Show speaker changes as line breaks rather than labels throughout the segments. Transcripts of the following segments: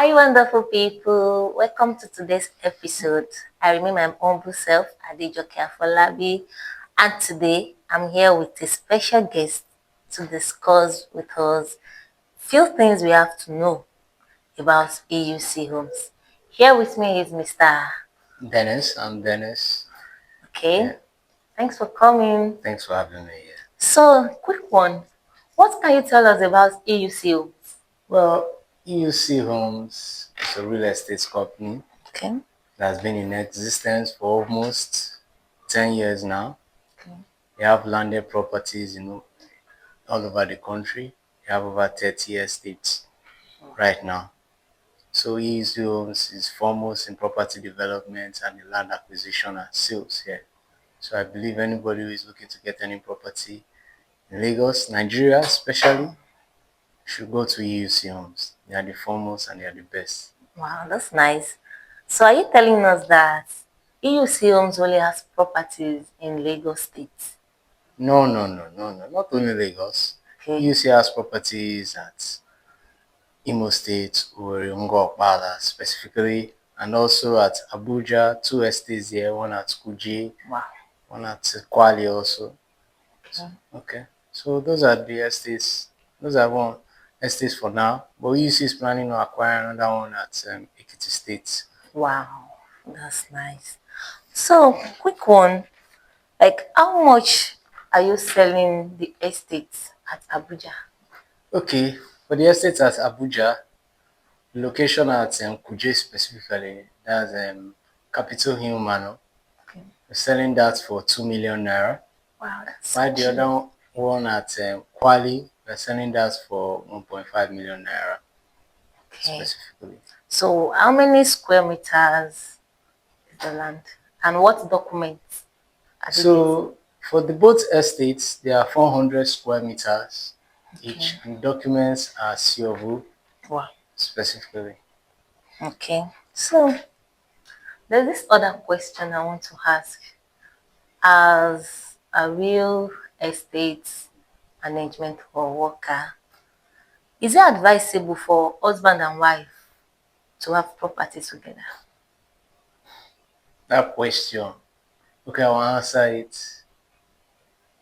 Hi, wonderful people. Welcome to today's episode. I remain my humble self, Adejoke Afolabi, and today I'm here with a special guest to discuss with us few things we have to know about EUC Homes. Here with me is Mr.
Dennis, I'm Dennis.
Okay.
Yeah,
Thanks for coming.
thanks for having me here.
So, quick one. What can you tell us about EUC Homes?
Well, EUC Homes is a real estate company
Okay.
that's been in existence for almost 10 years now.
Okay.
We have landed properties, all over the country. We have over 30 estates right now. So EUC Homes is foremost in property development and in land acquisition and sales here. So I believe anybody who is looking to get any property in Lagos, Nigeria especially, should go to EUC Homes. They are the foremost and they are the best.
Wow, that's nice. So are you telling us that EUC Homes only has properties in Lagos State?
No, no, no, no, no. Not only Lagos.
Okay.
EUC has properties at Imo State, Owerri, Okpala specifically, and also at Abuja, two estates here, one at Kuje,
Wow.
one at Kwali also.
Okay.
Okay. So those are the estates. Those are one estates for now. But EUC is planning on acquiring another one at Ekiti State.
Wow, that's nice. So, quick one, like how much are you selling the estates at Abuja?
Okay, for the estates at Abuja, the location at Kuje specifically, that's Capitol Hill Manor.
Okay.
We're selling that for 2 million naira.
Wow, that's
While the
cheap.
other one at Kwali, we're selling that for 1.5 million naira
Okay.
specifically.
So, how many square meters is the land? And what documents are they getting?
So for the both estates, there are 400 square meters each, and documents are COV
Wow.
specifically.
Okay. So, there's this other question I want to ask. As a real estate management or worker, is it advisable for husband and wife to have property together?
That question, okay, I'll answer it.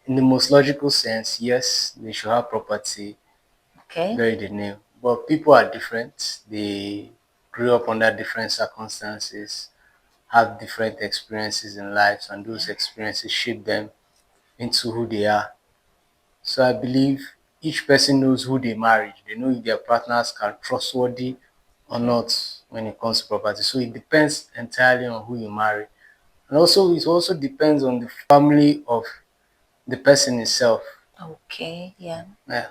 In the most logical sense, yes, they should have property,
Okay.
bear the name. But people are different. They grew up under different circumstances, have different experiences in life, and those experiences shape them into who they are. So I believe each person knows who they marry. They know if their partners are trustworthy or not when it comes to property. So it depends entirely on who you marry. And also it also depends on the family of the person itself.
Okay, yeah.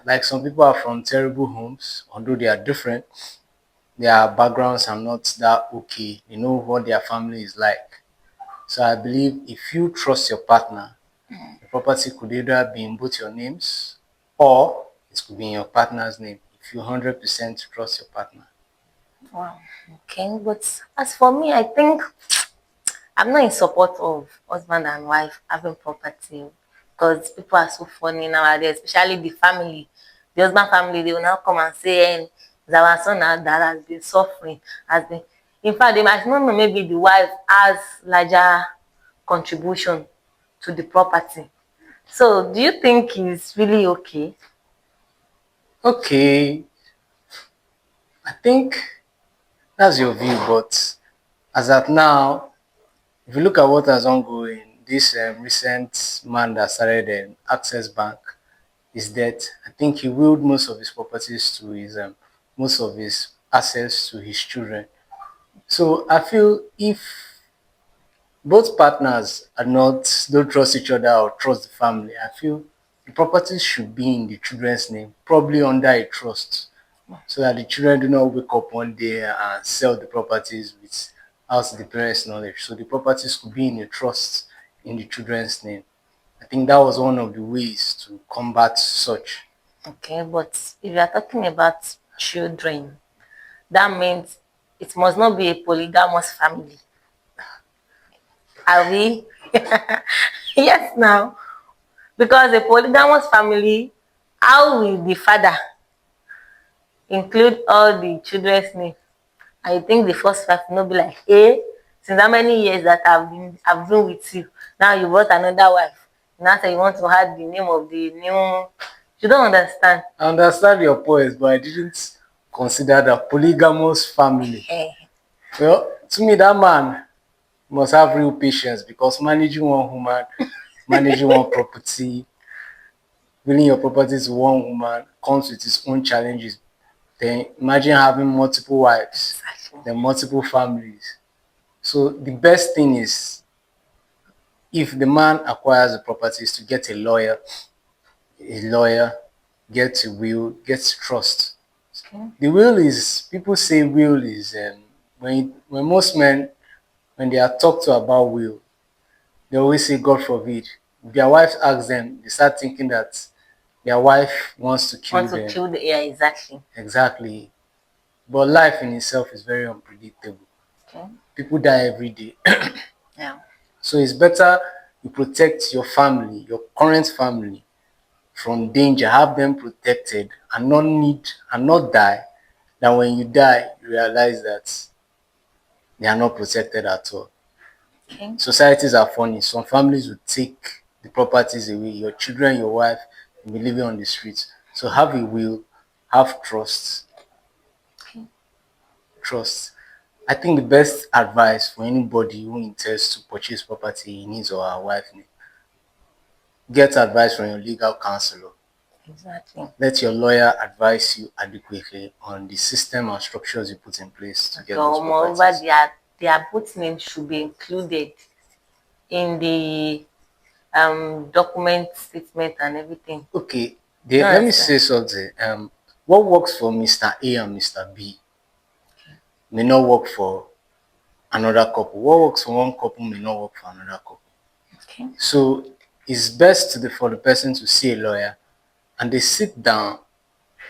Like some people are from terrible homes, although they are different, their backgrounds are not that okay. They know what their family is like. So I believe if you trust your partner, the property could either be in both your names or it could be in your partner's name if you 100% trust your partner.
Wow. Okay, but as for me, I think I'm not in support of husband and wife having property because people are so funny nowadays, especially the family. The husband family, they will now come and say, it's our son that has been suffering, has been. In fact, they might not know maybe the wife has larger contribution to the property. So, do you think it's really okay?
Okay, I think that's your view, but as at now, if you look at what has ongoing, this recent man that started Access Bank is dead. I think he willed most of his properties to his most of his assets to his children. So I feel if both partners are not don't trust each other or trust the family, I feel the properties should be in the children's name, probably under a trust, so that the children do not wake up one day and sell the properties without the parents' knowledge. So the properties could be in a trust in the children's name. I think that was one of the ways to combat such.
Okay, but if you are talking about children, that means it must not be a polygamous family. Are we? Yes, now. Because a polygamous family, how will the father include all the children's name? And you think the first five will not be like, hey, since how many years that I've been with you, now you brought another wife. Now say you want to add the name of the new. You don't understand.
I understand your point, but I didn't consider the polygamous family.
Eh,
Well, to me, that man must have real patience because managing one woman, managing one property, willing your property to one woman comes with its own challenges. Then imagine having multiple wives,
exactly.
then multiple families. So the best thing is if the man acquires the properties to get a lawyer, gets a will, gets trust.
Okay.
The will is, people say will is, when most men, when they are talked to about will, they always say, God forbid. If their wife asks them, they start thinking that their wife wants to kill
Want to
them.
kill the air, exactly.
Exactly. But life in itself is very unpredictable.
Okay.
People die every day.
Yeah.
So it's better you protect your family, your current family, from danger, have them protected and not die, than when you die, you realize that they are not protected at all.
Okay.
Societies are funny. Some families will take the properties away. Your children, your wife will be living on the streets. So have a will, have trust.
Okay.
Trust. I think the best advice for anybody who intends to purchase property in his or her wife name, get advice from your legal counselor.
Exactly.
Let your lawyer advise you adequately on the system and structures you put in place to get those
So moreover,
properties.
their both names should be included in the document statement and everything.
Okay,
You
let me
understand?
say something. What works for Mr. A and Mr. B may not work for another couple. What works for one couple may not work for another couple.
Okay.
So it's best for the person to see a lawyer and they sit down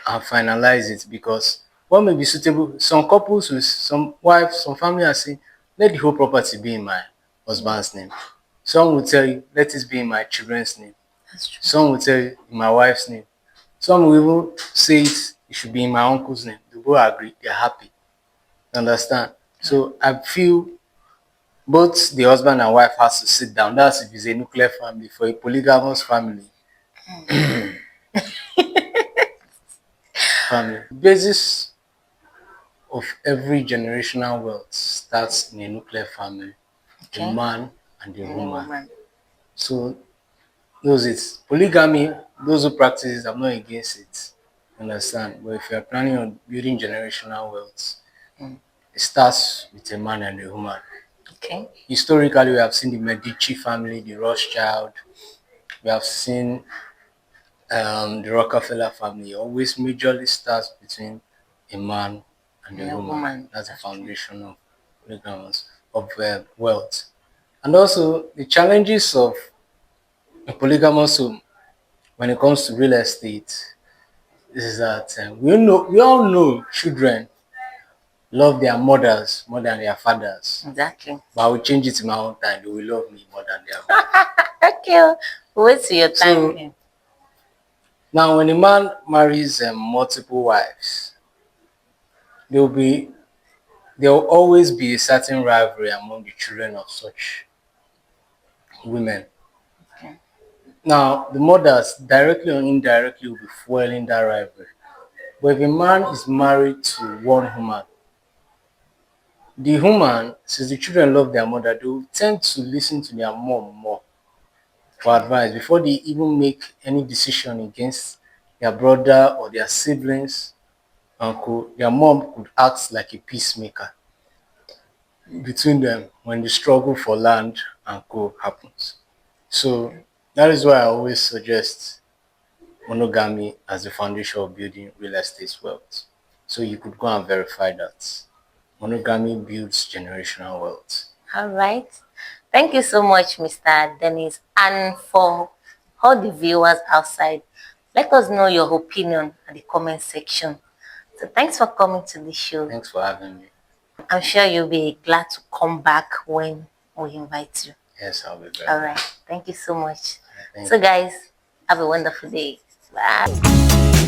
and finalize it, because what may be suitable, some couples with some wives, some family are saying, let the whole property be in my husband's name. Some will tell you, let it be in my children's name.
That's true.
Some will tell you, in my wife's name. Some will even say it should be in my uncle's name. They both agree, they're happy. You understand?
Yeah.
So I feel both the husband and wife has to sit down. That's if it's a nuclear family. For a polygamous family, the basis of every generational wealth starts in a nuclear family, a
Okay.
man and a
And a
woman.
woman.
So those it's polygamy, those who practice it, I'm not against it. Understand? But if you're planning on building generational wealth,
Mm.
it starts with a man and a woman.
Okay.
Historically, we have seen the Medici family, the Rothschild, we have seen the Rockefeller family. Always majorly starts between a man and
And
a
a
woman.
woman.
That's the
That's true.
foundation of polygamous, of wealth. And also the challenges of a polygamous home when it comes to real estate is that we all know children love their mothers more than their fathers.
Exactly.
But I will change it in my own time. They will love me more than their mother.
Okay. Wait till your time
So
then.
now when a man marries multiple wives, there will be there will always be a certain rivalry among the children of such women.
Okay.
Now, the mothers, directly or indirectly, will be fueling that rivalry. But if a man is married to one woman, the woman, since the children love their mother, they will tend to listen to their mom more for
Okay.
advice before they even make any decision against their brother or their siblings. Uncle, their mom could act like a peacemaker between them when the struggle for land and co happens. So that is why I always suggest monogamy as the foundation of building real estate wealth. So you could go and verify that. Monogamy builds generational wealth.
All right. Thank you so much, Mr. Dennis. And for all the viewers outside, let us know your opinion at the comment section. So thanks for coming to the show.
Thanks for having me.
I'm sure you'll be glad to come back when we invite you.
Yes, I'll be
All
back.
right. Thank you so much.
Thank
So
you.
guys, have a wonderful day. Bye.